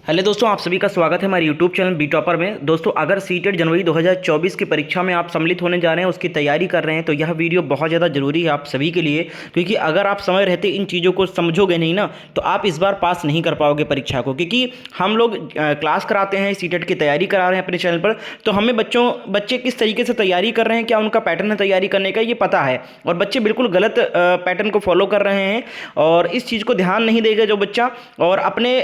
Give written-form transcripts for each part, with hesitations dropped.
Hello दोस्तों, आप सभी का स्वागत है हमारे यूट्यूब चैनल बी टॉपर में। दोस्तों, अगर सीटेट जनवरी 2024 की परीक्षा में आप सम्मिलित होने जा रहे हैं, उसकी तैयारी कर रहे हैं, तो यह वीडियो बहुत ज़्यादा ज़रूरी है आप सभी के लिए। क्योंकि अगर आप समय रहते इन चीज़ों को समझोगे नहीं ना, तो आप इस बार पास नहीं कर पाओगे परीक्षा को। क्योंकि हम लोग क्लास कराते हैं, सीटेट की तैयारी करा रहे हैं अपने चैनल पर, तो हमें बच्चे किस तरीके से तैयारी कर रहे हैं, क्या उनका पैटर्न है तैयारी करने का, ये पता है। और बच्चे बिल्कुल गलत पैटर्न को फॉलो कर रहे हैं और इस चीज़ को ध्यान नहीं देगा जो बच्चा, और अपने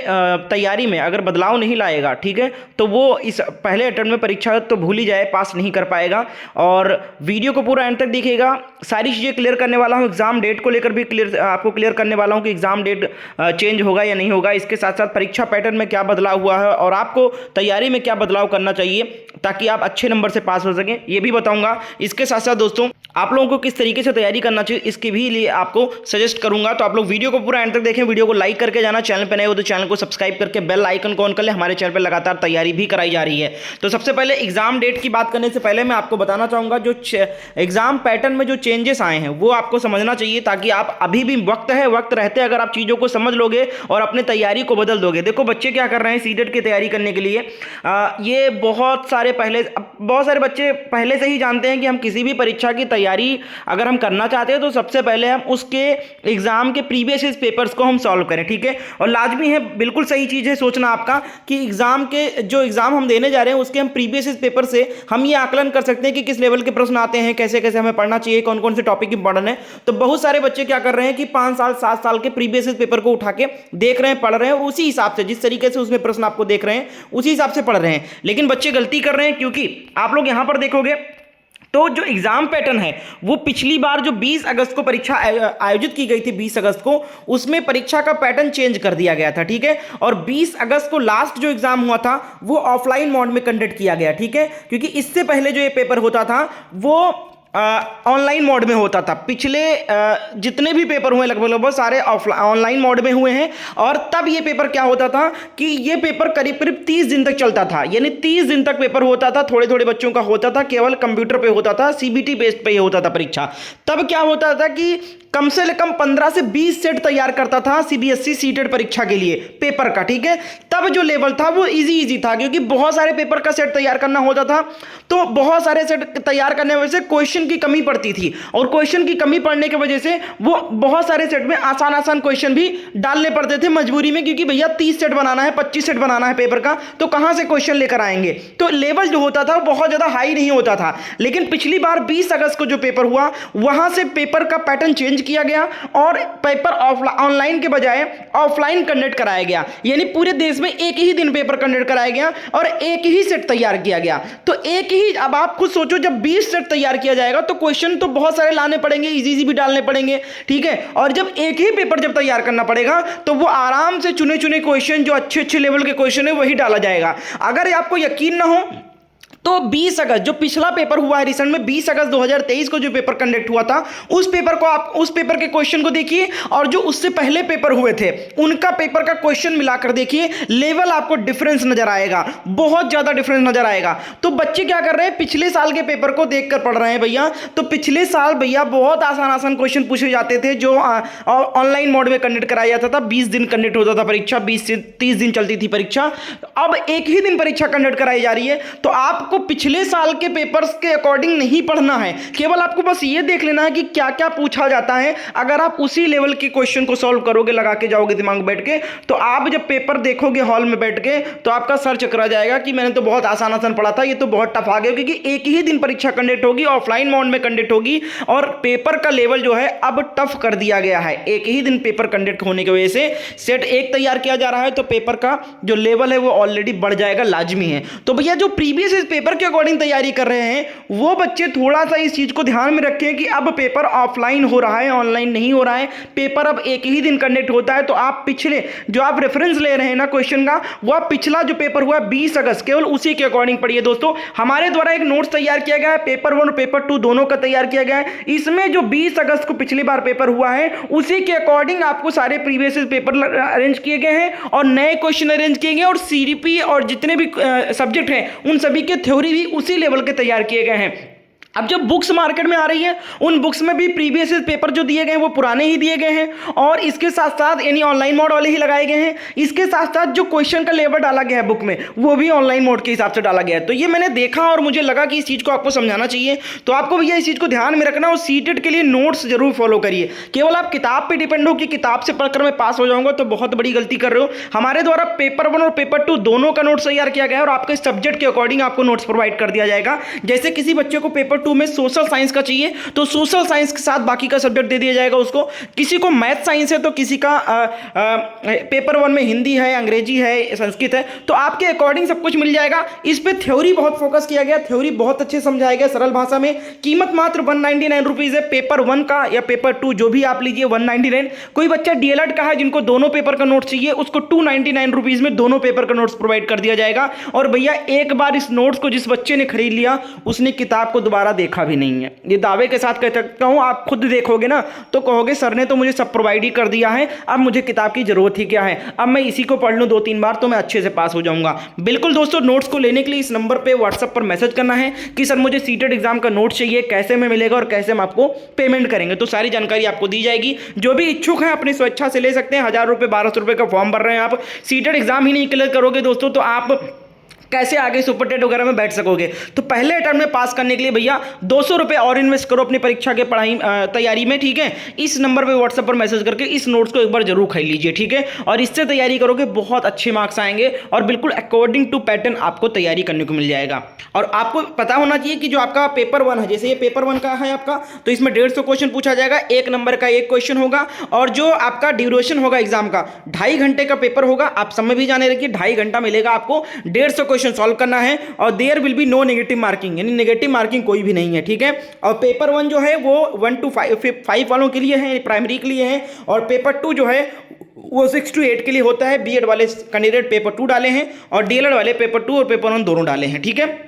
तैयारी में अगर बदलाव नहीं लाएगा, ठीक है, तो वो इस पहले अटेम्प्ट में परीक्षा तो भूल ही जाए, पास नहीं कर पाएगा। और वीडियो को पूरा एंड तक देखिएगा, सारी चीज़ें क्लियर करने वाला हूँ। एग्जाम डेट को लेकर भी आपको क्लियर करने वाला हूँ कि एग्जाम डेट चेंज होगा या नहीं होगा। इसके साथ साथ परीक्षा पैटर्न में क्या बदलाव हुआ है और आपको तैयारी में क्या बदलाव करना चाहिए ताकि आप अच्छे नंबर से पास हो सकें, ये भी बताऊंगा। इसके साथ साथ दोस्तों, आप लोगों को किस तरीके से तैयारी करना चाहिए इसके भी लिए आपको सजेस्ट करूंगा। तो आप लोग वीडियो को पूरा एंड तक देखें, वीडियो को लाइक करके जाना, चैनल पर नए हो तो चैनल को सब्सक्राइब करके बेल आइकन को ऑन कर ले। हमारे चैनल पर लगातार तैयारी भी कराई जा रही है। तो सबसे पहले एग्जाम डेट की बात करने से पहले मैं आपको बताना चाहूंगा, जो एग्जाम पैटर्न में जो चेंजेस आए हैं वो आपको समझना चाहिए, ताकि आप अभी भी वक्त है, वक्त रहते अगर आप चीज़ों को समझ लोगे और अपने तैयारी को बदल दोगे। देखो बच्चे क्या कर रहे हैं सीटेट की तैयारी करने के लिए, ये बहुत सारे बच्चे पहले से ही जानते हैं कि हम किसी भी परीक्षा की तैयारी अगर हम करना चाहते हैं तो सबसे पहले हम उसके एग्जाम के प्रीवियस पेपर्स को हम सॉल्व करें, ठीक है। और लाजमी है, बिल्कुल सही चीज़ है सोचना आपका कि एग्जाम के जो एग्जाम हम देने जा रहे हैं उसके हम प्रीवियस पेपर से हम ये आकलन कर सकते हैं कि किस लेवल के प्रश्न आते हैं, कैसे कैसे हमें पढ़ना चाहिए, कौन कौन से टॉपिक इंपॉर्टेंट है। तो बहुत सारे बच्चे क्या कर रहे हैं कि 5 साल 7 साल के प्रीवियस पेपर को उठा के देख रहे हैं, पढ़ रहे हैं, और उसी हिसाब से जिस तरीके से उसमें प्रश्न आपको देख रहे हैं उसी हिसाब से पढ़ रहे हैं। लेकिन बच्चे गलती कर रहे हैं, क्योंकि आप लोग यहां पर देखोगे तो जो एग्जाम पैटर्न है वो पिछली बार जो 20 अगस्त को परीक्षा आयोजित की गई थी, 20 अगस्त को, उसमें परीक्षा का पैटर्न चेंज कर दिया गया था, ठीक है। और 20 अगस्त को लास्ट जो एग्जाम हुआ था वो ऑफलाइन मोड में कंडक्ट किया गया, ठीक है। क्योंकि इससे पहले जो ये पेपर होता था वो ऑनलाइन मोड में होता था। पिछले जितने भी पेपर हुए लगभग सारे ऑनलाइन मोड में हुए हैं। और तब ये पेपर क्या होता था कि ये पेपर करीब करीब 30 दिन तक चलता था, यानी 30 दिन तक पेपर होता था। थोड़े थोड़े बच्चों का होता था, केवल कंप्यूटर पे होता था, सीबीटी बेस्ड पे ही होता था परीक्षा। तब क्या होता था कि कम से कम 15 से 20 सेट तैयार करता था सीबीएसई सीटेट परीक्षा के लिए पेपर का, ठीक है। तब जो लेवल था वो इजी था, क्योंकि बहुत सारे पेपर का सेट तैयार करना होता था। तो बहुत सारे सेट तैयार करने की वजह से क्वेश्चन की कमी पड़ती थी, और क्वेश्चन की कमी पड़ने की वजह से वो बहुत सारे सेट में आसान क्वेश्चन भी डालने पड़ते थे मजबूरी में, क्योंकि भैया 30 सेट बनाना है, 25 सेट बनाना है पेपर का, तो कहां से क्वेश्चन लेकर आएंगे। तो लेवल जो होता था वो बहुत ज्यादा हाई नहीं होता था। लेकिन पिछली बार 20 अगस्त को जो पेपर हुआ वहां से पेपर का पैटर्न चेंज किया गया और पेपर ऑनलाइन के बजाय ऑफलाइन कंडक्ट कराया गया, यानी पूरे देश में एक ही दिन पेपर कंडक्ट कराया गया और एक ही सेट तैयार किया गया। तो एक ही, अब आप खुद सोचो, जब 20 सेट तैयार किया जाएगा तो क्वेश्चन तो बहुत सारे लाने पड़ेंगे, इजी भी डालने पड़ेंगे, ठीक है। और जब एक ही पेपर जब तैयार करना पड़ेगा तो वो आराम से चुने चुने क्वेश्चन, जो अच्छे लेवल के क्वेश्चन है, वही डाला जाएगा। अगर आपको यकीन ना हो तो 20 अगस्त जो पिछला पेपर हुआ है रिसेंट में, 20 अगस्त 2023 को जो पेपर कंडक्ट हुआ था, उस पेपर के क्वेश्चन को देखिए, और जो उससे पहले पेपर हुए थे उनका पेपर का क्वेश्चन मिलाकर देखिए, लेवल आपको डिफरेंस नजर आएगा, बहुत ज्यादा डिफरेंस नजर आएगा। तो बच्चे क्या कर रहे हैं, पिछले साल के पेपर को देखकर पढ़ रहे हैं भैया। तो पिछले साल भैया बहुत आसान क्वेश्चन पूछे जाते थे, जो ऑनलाइन मोड में कंडक्ट कराया जाता था। 20 दिन कंडक्ट होता था परीक्षा, 20 से 30 दिन चलती थी परीक्षा। अब एक ही दिन परीक्षा कंडक्ट कराई जा रही है। तो आपको पिछले साल के पेपर्स के अकॉर्डिंग नहीं पढ़ना है, केवल आपको बस ये देख लेना है कि क्या क्या पूछा जाता है। अगर आप उसी लेवल के क्वेश्चन को सॉल्व करोगे, लगा के जाओगे दिमाग में बैठ के, तो आप जब पेपर देखोगे हॉल में बैठ के, तो आपका सर चकरा जाएगा कि मैंने तो बहुत आसान पढ़ा था, ये तो बहुत टफ आ गया। क्योंकि एक ही दिन परीक्षा कंडक्ट होगी, ऑफलाइन मोड में कंडक्ट होगी, और पेपर का लेवल जो है अब टफ कर दिया गया है। एक ही दिन पेपर कंडक्ट होने की वजह से सेट एक तैयार किया जा रहा है, तो पेपर का जो लेवल है वो ऑलरेडी बढ़ जाएगा, लाजमी है। तो भैया जो प्रीवियस पेपर के अकॉर्डिंग तैयारी कर रहे हैं वो बच्चे थोड़ा सा इस चीज को ध्यान में रखें कि अब पेपर ऑफलाइन हो रहा है, ऑनलाइन नहीं हो रहा है। पेपर अब एक ही दिन कंडक्ट होता है। तो आप पिछले जो आप रेफरेंस ले रहे हैं ना क्वेश्चन का, वो आप पिछला जो पेपर हुआ 20 अगस्त, केवल उसी के अकॉर्डिंग पढ़िए। दोस्तों, हमारे द्वारा एक नोट्स तैयार किया गया है, पेपर 1 और पेपर 2 दोनों का तैयार किया गया है। इसमें जो 20 अगस्त को पिछली बार पेपर हुआ है उसी के अकॉर्डिंग आपको सारे प्रीवियस पेपर अरेंज किए गए हैं और नए क्वेश्चन अरेंज किए गए, और सीडीपी और जितने भी सब्जेक्ट हैं उन सभी के थ्योरी भी उसी लेवल के तैयार किए गए हैं। अब जब बुक्स मार्केट में आ रही है, उन बुक्स में भी प्रीवियस पेपर जो दिए गए हैं वो पुराने ही दिए गए हैं और इसके साथ साथ यानी ऑनलाइन मोड वाले ही लगाए गए हैं। इसके साथ साथ जो क्वेश्चन का लेवल डाला गया है बुक में वो भी ऑनलाइन मोड के हिसाब से डाला गया है। तो ये मैंने देखा और मुझे लगा कि इस चीज़ को आपको समझाना चाहिए। तो आपको भैया इस चीज़ को ध्यान में रखना और सीटेट के लिए नोट्स जरूर फॉलो करिए। केवल आप किताब पर डिपेंड हो कि किताब से पढ़कर मैं पास हो जाऊंगा तो बहुत बड़ी गलती कर रहे हो। हमारे द्वारा पेपर 1 और पेपर 2 दोनों का नोट्स तैयार किया गया है और आपके सब्जेक्ट के अकॉर्डिंग आपको नोट्स प्रोवाइड कर दिया जाएगा। जैसे किसी बच्चे को पेपर 2 में सोशल साइंस का चाहिए तो सोशल साइंस के साथ बाकी का सब्जेक्ट दे दिया जाएगा उसको। किसी को मैथ साइंस है तो किसी का पेपर 1 में हिंदी है, अंग्रेजी है, संस्कृत है, तो आपके अकॉर्डिंग सब कुछ मिल जाएगा। इस पे थ्योरी बहुत फोकस किया गया, थ्योरी बहुत अच्छे समझाया गया सरल भाषा में। कीमत मात्र 199 रुपीज है पेपर 1 का या पेपर 2 जो भी आप लीजिए 199। कोई बच्चा डीएलएड का है जिनको दोनों पेपर का नोट्स चाहिए उसको 299 रुपीज में दोनों पेपर का नोट्स प्रोवाइड कर दिया जाएगा। और भैया एक बार इस नोट्स को जिस बच्चे ने खरीद लिया उसने किताब को दोबारा देखा भी नहीं है। ये दावे के साथ कह सकता हूं, आप खुद देखोगे ना तो कहोगे सर ने तो मुझे सब प्रोवाइड ही कर दिया है, अब मुझे किताब की जरूरत ही क्या है, अब मैं इसी को पढ़ लूं 2-3 बार तो मैं अच्छे से पास हो जाऊंगा। बिल्कुल दोस्तों, नोट्स को लेने के लिए इस नंबर पे व्हाट्सएप पर मैसेज करना है कि सर मुझे सीटेट एग्जाम का नोट चाहिए, कैसे में मिलेगा और कैसे हम आपको पेमेंट करेंगे। तो सारी जानकारी आपको दी जाएगी। जो भी इच्छुक है अपनी स्वेच्छा से ले सकते हैं। 1000 रुपये 1200 रुपये का फॉर्म भर रहे हैं आप, सीटेट एग्जाम ही नहीं क्लियर करोगे दोस्तों तो आप कैसे आगे सुपर टेट वगैरह में बैठ सकोगे। तो पहले अटेम्प्ट में पास करने के लिए भैया 200 रुपये और इन्वेस्ट करो अपनी परीक्षा के तैयारी में, ठीक है। इस नंबर पे व्हाट्सएप पर मैसेज करके इस नोट्स को एक बार जरूर खरीद लीजिए, ठीक है। और इससे तैयारी करोगे बहुत अच्छे मार्क्स आएंगे और बिल्कुल अकॉर्डिंग टू पैटर्न आपको तैयारी करने को मिल जाएगा। और आपको पता होना चाहिए कि जो आपका पेपर 1 है, जैसे ये पेपर 1 का है आपका, तो इसमें 150 क्वेश्चन पूछा जाएगा, 1 नंबर का 1 क्वेश्चन होगा। और जो आपका ड्यूरेशन होगा एग्जाम का 2.5 घंटे का पेपर होगा। आप समय भी जाने रखिए, 2.5 घंटा मिलेगा आपको, 150 क्वेश्चन सॉल्व करना है। और there will be no negative marking, यानी नेगेटिव मार्किंग कोई भी नहीं है, ठीक है। और पेपर 1 जो है वो 1 to 5 वालों के लिए है, प्राइमरी के लिए है। और पेपर 2 जो है वो 6 to 8 के लिए होता है। बीएड वाले कैंडिडेट पेपर 2 डाले हैं और डीएलएड वाले पेपर 2 और पेपर 1 दोनों डाले हैं, ठीक है।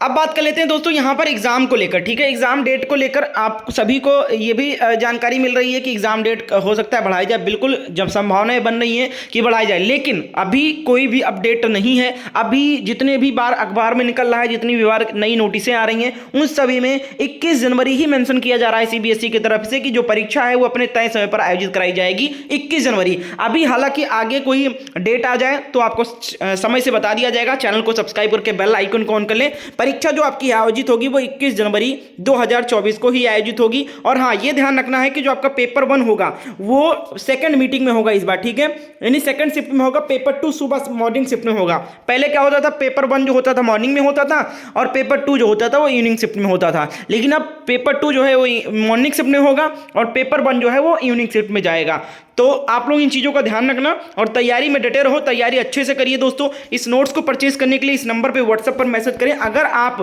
अब बात कर लेते हैं दोस्तों यहाँ पर एग्जाम को लेकर, ठीक है। एग्जाम डेट को लेकर आप सभी को ये भी जानकारी मिल रही है कि एग्जाम डेट हो सकता है बढ़ाई जाए। बिल्कुल जब संभावनाएं बन रही हैं कि बढ़ाई जाए, लेकिन अभी कोई भी अपडेट नहीं है। अभी जितने भी बार अखबार में निकल रहा है, जितनी भी बार नई नोटिसें आ रही हैं, उन सभी में 21 जनवरी ही मेंशन किया जा रहा है सीबीएसई की तरफ से कि जो परीक्षा है वो अपने तय समय पर आयोजित कराई जाएगी 21 जनवरी। अभी हालांकि आगे कोई डेट आ जाए तो आपको समय से बता दिया जाएगा। चैनल को सब्सक्राइब करके बेल आइकन को ऑन कर लें। परीक्षा जो आपकी आयोजित होगी वो 21 जनवरी 2024 को ही आयोजित होगी। और हाँ, ये ध्यान रखना है कि जो आपका पेपर 1 होगा वो सेकंड मीटिंग में होगा इस बार, ठीक है। यानी सेकंड शिफ्ट में होगा। पेपर 2 सुबह मॉर्निंग शिफ्ट में होगा। पहले क्या होता था, पेपर 1 जो होता था मॉर्निंग में होता था और पेपर 2 जो होता था वो इवनिंग शिफ्ट में होता था। लेकिन अब पेपर 2 जो है वो मॉर्निंग शिफ्ट में होगा और पेपर 1 जो है वो इवनिंग शिफ्ट में जाएगा। तो आप लोग इन चीज़ों का ध्यान रखना और तैयारी में डटे रहो, तैयारी अच्छे से करिए दोस्तों। इस नोट्स को परचेज करने के लिए इस नंबर पे व्हाट्सएप पर मैसेज करें अगर आप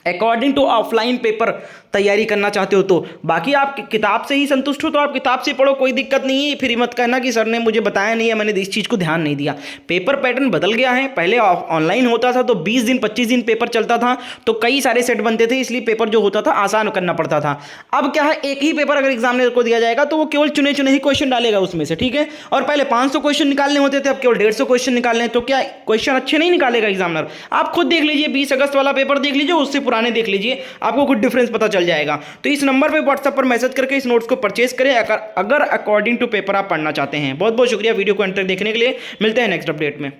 अकॉर्डिंग टू ऑफलाइन पेपर तैयारी करना चाहते हो तो। बाकी आप किताब से ही संतुष्ट हो तो आप किताब से पढ़ो, कोई दिक्कत नहीं है। फिर मत कहना कि सर ने मुझे बताया नहीं है, मैंने इस चीज़ को ध्यान नहीं दिया। पेपर पैटर्न बदल गया है। पहले ऑनलाइन होता था तो 20 दिन 25 दिन पेपर चलता था तो कई सारे सेट बनते थे, इसलिए पेपर जो होता था आसान करना पड़ता था। अब क्या है, एक ही पेपर अगर एग्जामिनर को दिया जाएगा तो वो केवल चुने चुने ही क्वेश्चन डालेगा उसमें से, ठीक है। और पहले 500 क्वेश्चन निकालने होते थे, अब केवल 150 क्वेश्चन निकालने हैं। तो क्या क्वेश्चन अच्छे नहीं निकालेगा एग्जामिनर? आप खुद देख लीजिए, 20 अगस्त वाला पेपर देख लीजिए, उससे पुराने देख लीजिए, आपको कुछ डिफरेंस पता चल जाएगा। तो इस नंबर पे व्हाट्सएप पर मैसेज करके इस नोट्स को परचेज करें अगर अकॉर्डिंग टू पेपर आप पढ़ना चाहते हैं। बहुत बहुत शुक्रिया वीडियो को अंत तक देखने के लिए। मिलते हैं नेक्स्ट अपडेट में।